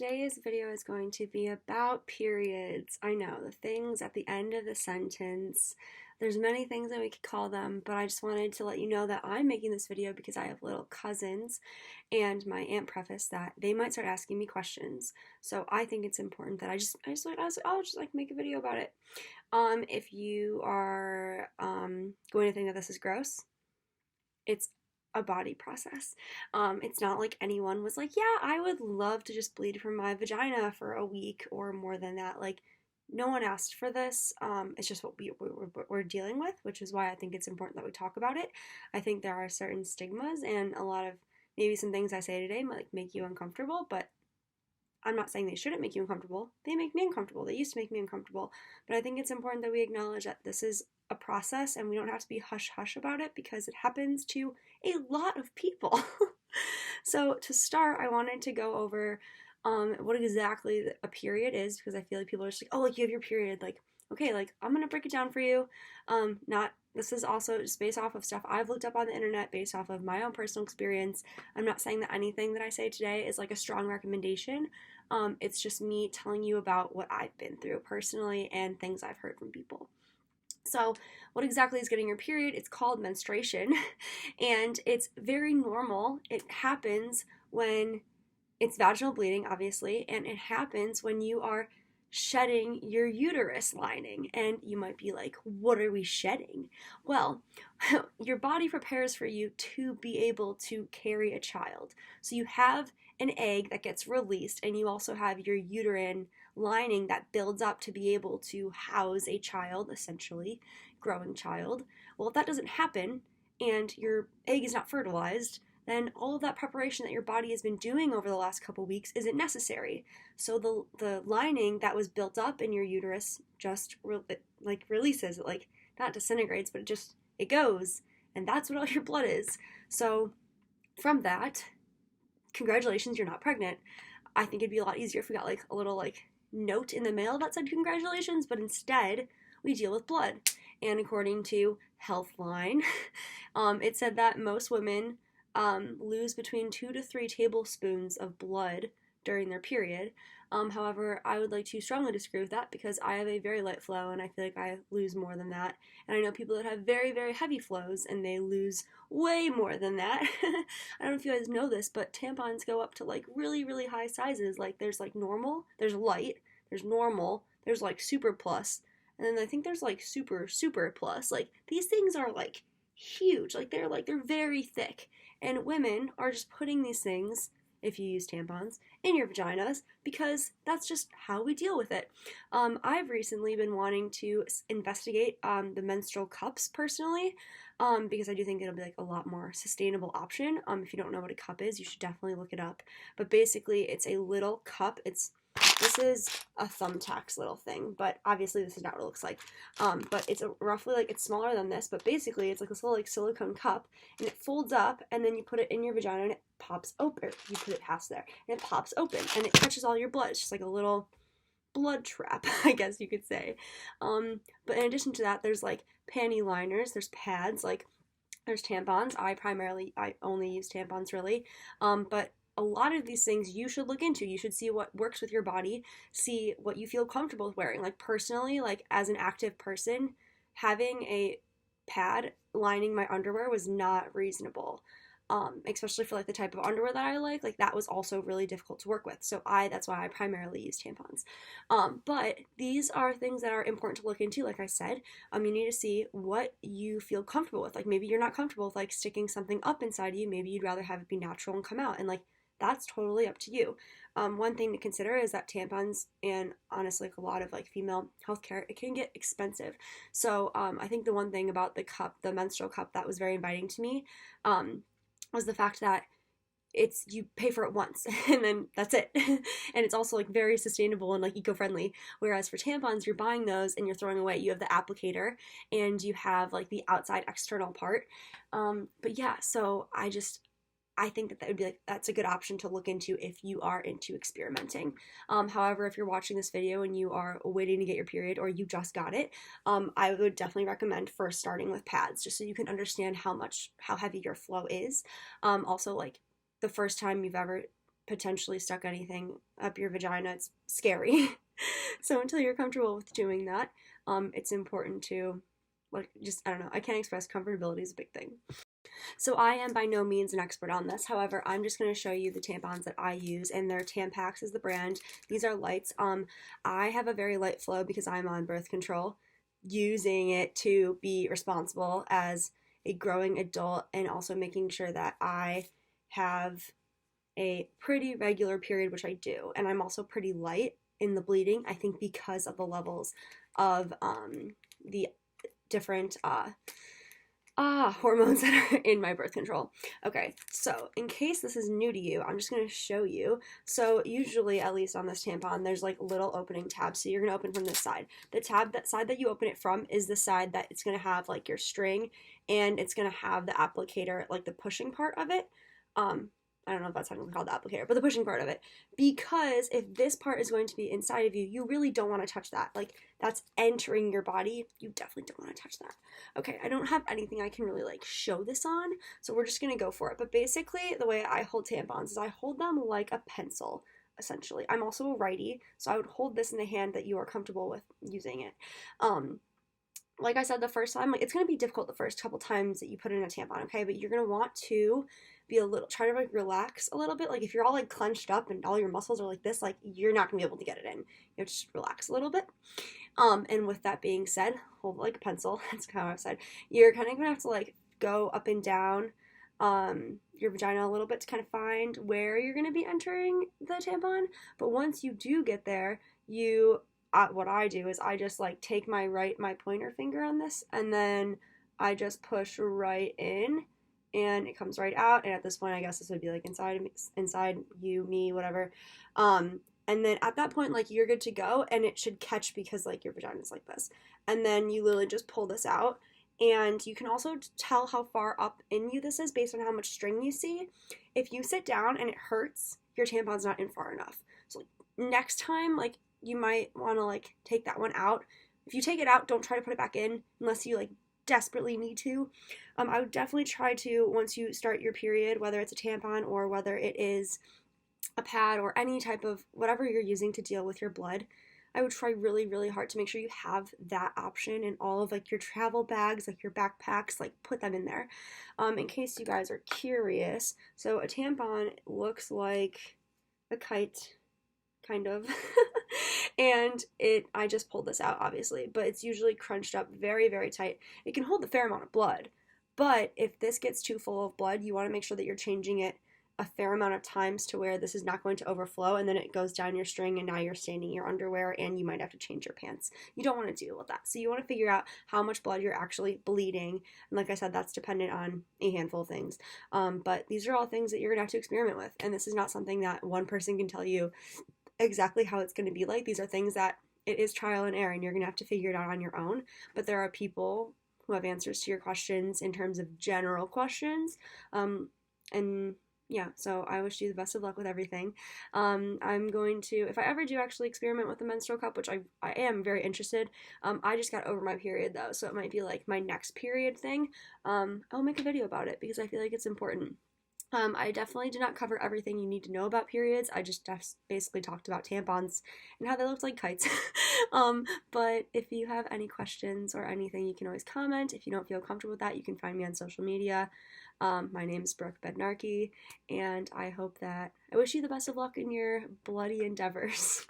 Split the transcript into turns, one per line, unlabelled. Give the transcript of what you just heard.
today's video is going to be about periods. I know, the things at the end of the sentence. There's many things that we could call them, but I just wanted to let you know that I'm making this video because I have little cousins, and my aunt prefaced that they might start asking me questions. So I think it's important that I was like, I'll just like make a video about it. If you are going to think that this is gross, it's a body process. It's not like anyone was like, yeah, I would love to just bleed from my vagina for a week or more than that. Like, no one asked for this. It's just what we're dealing with, which is why I think it's important that we talk about it. I think there are certain stigmas, and a lot of maybe some things I say today might like make you uncomfortable, but I'm not saying they shouldn't make you uncomfortable. They make me uncomfortable. They used to make me uncomfortable. But I think it's important that we acknowledge that this is a process and we don't have to be hush hush about it because it happens to a lot of people. So to start, I wanted to go over what exactly a period is, because I feel like people are just like, oh, like you have your period. Like, okay, like I'm going to break it down for you. This is also just based off of stuff I've looked up on the internet, based off of my own personal experience. I'm not saying that anything that I say today is like a strong recommendation. It's just me telling you about what I've been through personally and things I've heard from people. So, what exactly is getting your period? It's called menstruation, and it's very normal. It happens when it's vaginal bleeding, obviously, and it happens when you are shedding your uterus lining. And you might be like, what are we shedding? Well, your body prepares for you to be able to carry a child. So you have an egg that gets released, and you also have your uterine lining that builds up to be able to house a child, essentially, growing child. Well, if that doesn't happen and your egg is not fertilized, then all of that preparation that your body has been doing over the last couple weeks isn't necessary. So the lining that was built up in your uterus just releases. It like not disintegrates, but it goes, and that's what all your blood is. So from that, congratulations, you're not pregnant. I think it'd be a lot easier if we got like a little like note in the mail that said congratulations, but instead we deal with blood. And according to Healthline, it said that most women lose between 2 to 3 tablespoons of blood during their period. However, I would like to strongly disagree with that because I have a very light flow and I feel like I lose more than that. And I know people that have very, very heavy flows and they lose way more than that. I don't know if you guys know this, but tampons go up to like really, really high sizes. Like there's like normal, there's light, there's normal, there's like super plus, and then I think there's like super, super plus. Like these things are like huge. Like they're very thick. And women are just putting these things, if you use tampons, in your vaginas because that's just how we deal with it. I've recently been wanting to investigate the menstrual cups personally, because I do think it'll be like a lot more sustainable option. If you don't know what a cup is, you should definitely look it up. But basically, it's a little cup. This is a thumbtack's little thing, but obviously this is not what it looks like. But it's roughly like, it's smaller than this, but basically it's like this little like silicone cup, and it folds up, and then you put it in your vagina, and it pops open. You put it past there, and it pops open, and it catches all your blood. It's just like a little blood trap, I guess you could say. But in addition to that, there's like panty liners, there's pads, like there's tampons. I only use tampons really, but a lot of these things you should look into. You should see what works with your body, see what you feel comfortable with wearing. Like personally, like as an active person, having a pad lining my underwear was not reasonable. Especially for like the type of underwear that I like that was also really difficult to work with. So that's why I primarily use tampons. But these are things that are important to look into. Like I said, you need to see what you feel comfortable with. Like maybe you're not comfortable with like sticking something up inside you. Maybe you'd rather have it be natural and come out, and like that's totally up to you. One thing to consider is that tampons and honestly like a lot of like female healthcare, it can get expensive. So I think the one thing about the menstrual cup that was very inviting to me was the fact that you pay for it once and then that's it. And it's also like very sustainable and like eco-friendly, whereas for tampons you're buying those and you're throwing away. You have the applicator and you have like the outside external part. But yeah, so I think that would be like, that's a good option to look into if you are into experimenting. However, if you're watching this video and you are waiting to get your period or you just got it, I would definitely recommend first starting with pads, just so you can understand how heavy your flow is. Also, like the first time you've ever potentially stuck anything up your vagina. It's scary. So until you're comfortable with doing that, it's important to, like, just, I don't know, I can't express, comfortability is a big thing. So I am by no means an expert on this. However, I'm just going to show you the tampons that I use, and they're Tampax is the brand. These are lights. I have a very light flow because I'm on birth control, using it to be responsible as a growing adult and also making sure that I have a pretty regular period, which I do. And I'm also pretty light in the bleeding, I think because of the levels of the different hormones that are in my birth control. Okay, so in case this is new to you, I'm just going to show you. So usually, at least on this tampon, there's like little opening tabs. So you're going to open from this side. The tab, that side that you open it from, is the side that it's going to have like your string, and it's going to have the applicator, like the pushing part of it. I don't know if that's technically called the applicator, but the pushing part of it. Because if this part is going to be inside of you, you really don't want to touch that. Like, that's entering your body. You definitely don't want to touch that. Okay, I don't have anything I can really, like, show this on, so we're just going to go for it. But basically, the way I hold tampons is I hold them like a pencil, essentially. I'm also a righty, so I would hold this in the hand that you are comfortable with using it. Like I said the first time, like, it's going to be difficult the first couple times that you put in a tampon, okay? But you're going to want to be a little, try to like relax a little bit. Like if you're all like clenched up and all your muscles are like this, like you're not going to be able to get it in. You have to just relax a little bit. And with that being said, hold like a pencil. That's kind of what I said. You're kind of going to have to like go up and down your vagina a little bit to kind of find where you're going to be entering the tampon. But once you do get there, what I do is I just like take my pointer finger on this, and then I just push right in, and it comes right out. And at this point, I guess this would be like inside you, me, whatever. And then at that point, like, you're good to go, and it should catch because like your vagina is like this. And then you literally just pull this out, and you can also tell how far up in you this is based on how much string you see. If you sit down and it hurts, your tampon's not in far enough. So like, next time, like, you might want to like take that one out. If you take it out, don't try to put it back in unless you like desperately need to. I would definitely try to, once you start your period, whether it's a tampon or whether it is a pad or any type of whatever you're using to deal with your blood, I would try really, really hard to make sure you have that option in all of like your travel bags, like your backpacks, like put them in there. In case you guys are curious, so a tampon looks like a kite, kind of. And I just pulled this out, obviously, but it's usually crunched up very, very tight. It can hold a fair amount of blood, but if this gets too full of blood, you want to make sure that you're changing it a fair amount of times to where this is not going to overflow, and then it goes down your string, and now you're staining your underwear, and you might have to change your pants. You don't want to deal with that. So you want to figure out how much blood you're actually bleeding, and like I said, that's dependent on a handful of things. But these are all things that you're going to have to experiment with, and this is not something that one person can tell you exactly how it's going to be like. These are things that it is trial and error, and you're going to have to figure it out on your own. But there are people who have answers to your questions in terms of general questions. And yeah, so I wish you the best of luck with everything. I'm going to, if I ever do actually experiment with the menstrual cup, which I am very interested, I just got over my period though, so it might be like my next period thing. I'll make a video about it because I feel like it's important. I definitely did not cover everything you need to know about periods. I just basically talked about tampons and how they looked like kites. But if you have any questions or anything, you can always comment. If you don't feel comfortable with that, you can find me on social media. My name is Brooke Bednarki, and I wish you the best of luck in your bloody endeavors.